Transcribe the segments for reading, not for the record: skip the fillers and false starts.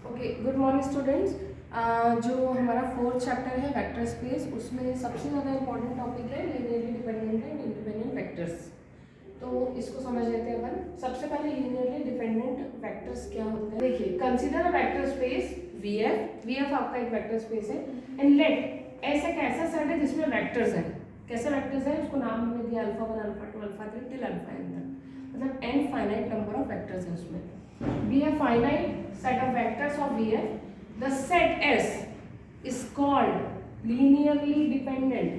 Okay, good morning students. जो हमारा fourth chapter है वेक्टर स्पेस, उसमें सबसे ज़्यादा इंपॉर्टेंट टॉपिक है linearly dependent and independent vectors. तो इसको समझ लेते हैं अपन। सबसे पहले लीनियरली डिपेंडेंट वेक्टर्स क्या होते हैं। देखिए, consider a vector space VF आपका एक वेक्टर स्पेस है एंड लेट ऐसा एक ऐसा सेट है जिसमें वेक्टर्स हैं। कैसे वेक्टर्स हैं, उसको नाम हमने दिया alpha 1, alpha 2, alpha 3 till alpha n तक, मतलब n finite number of vectors है उसमें। We have finite set of vectors of VF. The set S is called linearly dependent.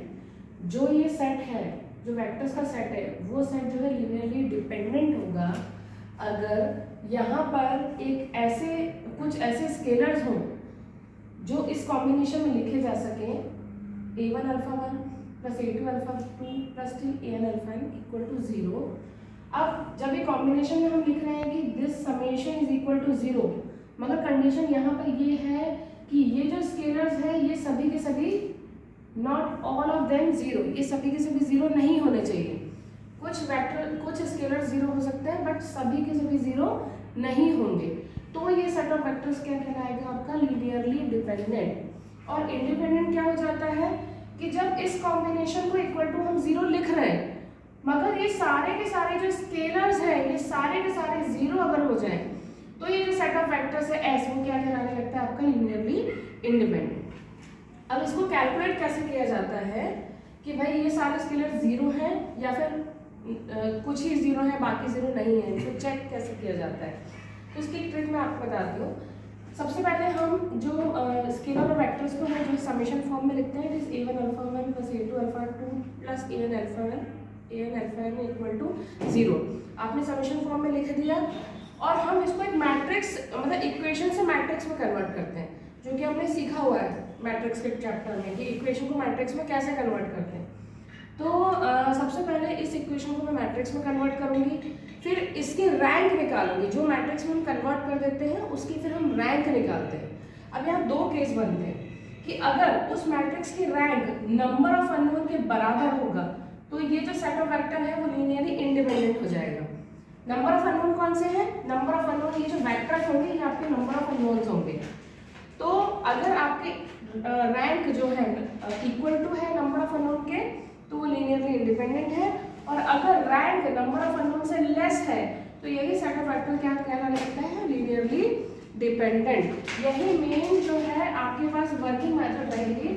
जो ये सेट है, जो वेक्टर्स का सेट है, वो सेट जो है linearly dependent होगा अगर यहाँ पर एक ऐसे कुछ ऐसे स्केलर्स हों जो इस कॉम्बिनेशन में लिखे जा सकें a1 alpha 1 plus a2 alpha 2 plus an alpha n equal to 0। अब जब ये कॉम्बिनेशन में हम लिख रहे हैं कि this summation is equal to 0, मगर कंडीशन यहाँ पर ये है कि ये जो स्केलर्स है ये सभी के सभी नॉट ऑल ऑफ देम 0, ये सभी के सभी 0 नहीं होने चाहिए। कुछ वेक्टर कुछ स्केलर्स 0 हो सकते हैं बट सभी के सभी 0 नहीं होंगे। तो ये सेट ऑफ वेक्टर्स क्या कहलाएगा आपका, लीनियरली डिपेंडेंट। और इंडिपेंडेंट क्या हो जाता है कि जब इस कॉम्बिनेशन को इक्वल टू हम 0 लिख रहे हैं मगर ये सारे के सारे जो स्केलर्स हैं ये सारे के सारे 0 अगर हो जाएं तो ये जो सेट ऑफ वेक्टर्स है एस वो क्या कहलाने लगता है आपका, लीनियरली इंडिपेंडेंट। अब इसको कैलकुलेट कैसे किया जाता है कि भाई ये सारे स्केलर 0 हैं या फिर कुछ ही 0 है बाकी 0 नहीं है, तो चेक कैसे किया जाता है। तो इसकी ट्रिक मैं आपको बताती हूँ। सबसे पहले हम जो स्केलर और वेक्टर्स को है जो समेशन फॉर्म में लिखते हैं, जिस a1 alpha 1 plus a2 alpha 2 plus an alpha 1 equal to 0 आपने समेशन फॉर्म में लिख दिया। और हम इसको एक मैट्रिक्स मतलब इक्वेशन से मैट्रिक्स में कन्वर्ट करते हैं, जो कि हमने सीखा हुआ है मैट्रिक्स के चैप्टर में कि इक्वेशन को मैट्रिक्स में कैसे कन्वर्ट करते हैं। तो सबसे पहले इस इक्वेशन को मैं मैट्रिक्स में कन्वर्ट करूंगी, फिर इसकी रैंक निकालूंगी। जो मैट्रिक्स में हम कन्वर्ट कर देते हैं उसकी फिर हम रैंक निकालते हैं। अब यहाँ दो केस बनते हैं कि अगर उस मैट्रिक्स की रैंक नंबर ऑफ अननोन के बराबर होगा तो ये जो सेट ऑफ वेक्टर है वो लीनियरली इंडिपेंडेंट हो जाएगा। नंबर ऑफ अननोन कौन से हैं, नंबर ऑफ अननोन ये जो वेक्टर होंगे ये आपके नंबर ऑफ अननोन्स होंगे। तो अगर आपके रैंक जो है इक्वल टू है नंबर ऑफ अननोन के तो वो लीनियरली इंडिपेंडेंट है। और अगर रैंक नंबर ऑफ अननोन से लेस है तो यही सेट ऑफ वेक्टर क्या कहलाने लगता है, लीनियरली डिपेंडेंट। यही मेन जो है आपके पास वर्किंग मेथड रहेगी,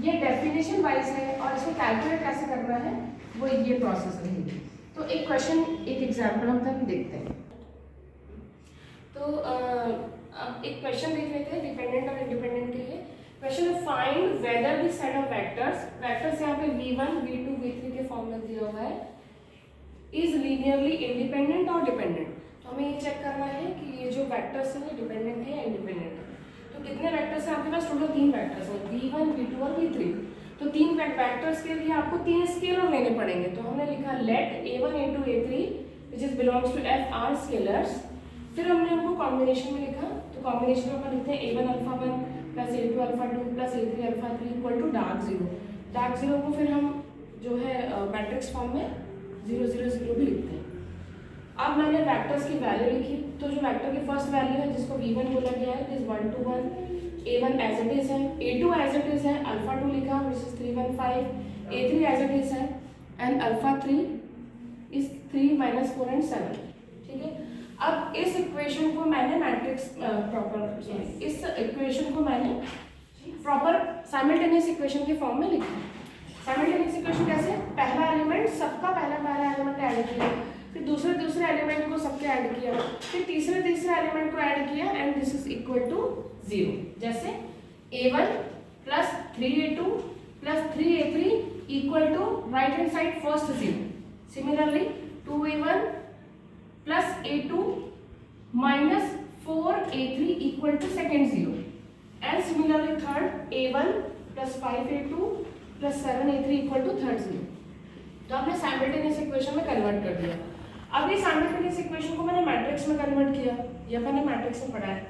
ये डेफिनेशन वाइज है और इसको कैलकुलेट कैसे करना है वो ये प्रोसेस रहेगी। तो एक क्वेश्चन एक एग्जांपल हम देखते हैं। तो एक क्वेश्चन देख लेते हैं डिपेंडेंट और इंडिपेंडेंट के लिए। क्वेश्चन है find whether the set of vectors यहाँ पे v1 v2 v3 के फॉर्म में दिया हुआ है, इज लीनियरली इंडिपेंडेंट और डिपेंडेंट। तो हमें ये चेक करना है कि ये जो वेक्टर्स है डिपेंडेंट है या इंडिपेंडेंट है। तो कितने वेक्टर्स हैं आपके पास, टोटल 3 वेक्टर्स हैं v1 v2 और v3। तो 3 वेक्टर्स के लिए आपको 3 स्केलर लेने पड़ेंगे। तो हमने लिखा let a1 a2 a3 which is belongs to f are scalars. फिर हमने उनको कॉम्बिनेशन में लिखा, तो कॉम्बिनेशन में अपन लिखते हैं a1 alpha 1 plus a2 alpha 2 plus a3 alpha 3 equal to dark 0। Dark 0 को फिर हम जो है मैट्रिक्स फॉर्म में 0 0 0 भी लिखते हैं। अब मैंने वेक्टर्स की वैल्यू लिखी, तो जो वेक्टर की फर्स्ट वैल्यू है जिसको v1 बोला गया है is 1 2 1, a1 as it is है, a2 एज इट इज है, अल्फा 2 लिखा which is 3 1 5, a3 as it is है एंड अल्फा 3 इज 3 - 4 and 7। ठीक है, अब इस इक्वेशन को मैंने मैट्रिक्स इस इक्वेशन को मैंने प्रॉपर साइमल्टेनियस इक्वेशन के फॉर्म में लिखा। साइमल्टेनियस इक्वेशन कैसे, पहला एलिमेंट सबका पहला एलिमेंट ऐड किया, फिर दूसरे एलिमेंट को सबके ऐड किया, फिर तीसरे एलिमेंट को ऐड किया and this is equal to 0। जैसे a1 plus 3a2 plus 3a3 equal to right hand side first 0। Similarly 2a1 plus a2 minus 4a3 equal to second 0 and similarly third a1 plus 5a2 plus 7a3 equal to third 0। तो आपने simultaneous equation में convert कर दिया। अब ये simultaneous equation को मैंने matrix में कन्वर्ट किया, ये अपन ने मैट्रिक्स में पढ़ा है।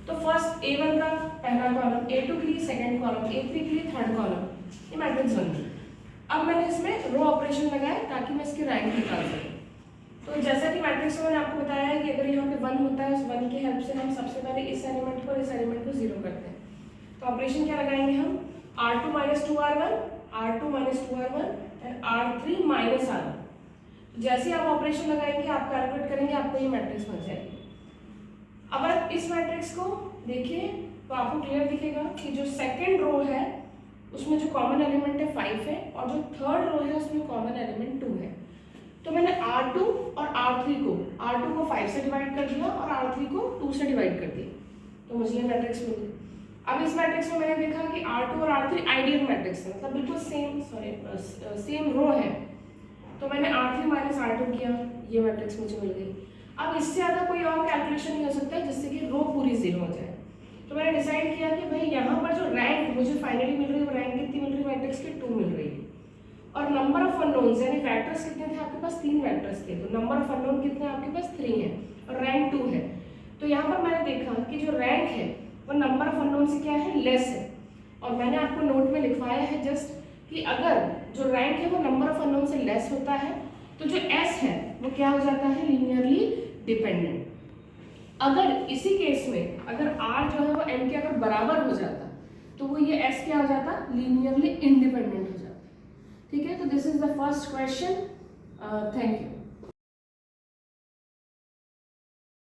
तो फर्स्ट a1 का पहला कॉलम, a2 के लिए सेकंड कॉलम, a3 के लिए थर्ड कॉलम, ये मैट्रिक्स बन गई। अब मैंने इसमें रो ऑपरेशन लगाया ताकि मैं इसकी रैंक निकाल सकूं। तो जैसा कि मैट्रिक्स में मैंने आपको बताया है कि अगर यहाँ पे 1 होता है उस 1 की हेल्प से हम सबसे पहले पहले इस एलिमेंट को और इस एलिमेंट को जीरो करते हैं। तो ऑपरेशन क्या लगाएंगे हम, R2 minus 2R1, R2 minus 2R1 and R3 minus R1। जैसे आप ऑपरेशन लगाएंगे, आप कैलकुलेट करेंगे, आपको ये मैट्रिक्स बन जाएगी। अब आप इस मैट्रिक्स को देखिए तो आपको क्लियर दिखेगा कि जो सेकेंड रो है उसमें जो कॉमन एलिमेंट है 5 है, और जो थर्ड रो है उसमें कॉमन एलिमेंट 2 है। तो मैंने R2 और R3 को, R2 को 5 से डिवाइड कर दिया और R3 को 2 से डिवाइड कर दिया, तो मुझे ये मैट्रिक्स मिली। अब इस मैट्रिक्स में मैंने देखा कि R2 और R3 आइडियल मैट्रिक्स है, मतलब बिल्कुल सेम रो है, तो मैंने R3 माइनस R2 किया, ये मैट्रिक्स मुझे मिल गई। अब इससे ज़्यादा कोई और कैलकुलेशन नहीं हो सकता है जिससे कि रो पूरी जीरो हो जाए। तो मैंने डिसाइड किया कि भाई यहाँ पर जो रैंक मुझे फाइनली मिल रही है वो रैंक कितनी मिल रही है मैट्रिक्स की, 2 मिल रही है। और नंबर ऑफ अननोन्स यानी वेक्टर्स कितने थे आपके पास, 3 वेक्टर्स थे, तो नंबर ऑफ अननोन कितने आपके पास 3 है और रैंक 2 है। तो यहाँ पर मैंने देखा कि जो रैंक है वो नंबर ऑफ अननोन से क्या है, लेस है। और मैंने आपको नोट में लिखवाया है जस्ट कि अगर जो रैंक है वो नंबर ऑफ अननोन से लेस होता है तो जो एस है वो क्या हो जाता है, लीनियरली डिपेंडेंट। अगर इसी केस में अगर आर जो है वो एन के अगर बराबर हो जाता तो वो ये एस क्या हो जाता, लीनियरली इंडिपेंडेंट हो जाता। ठीक है, तो this is the first question. Thank you.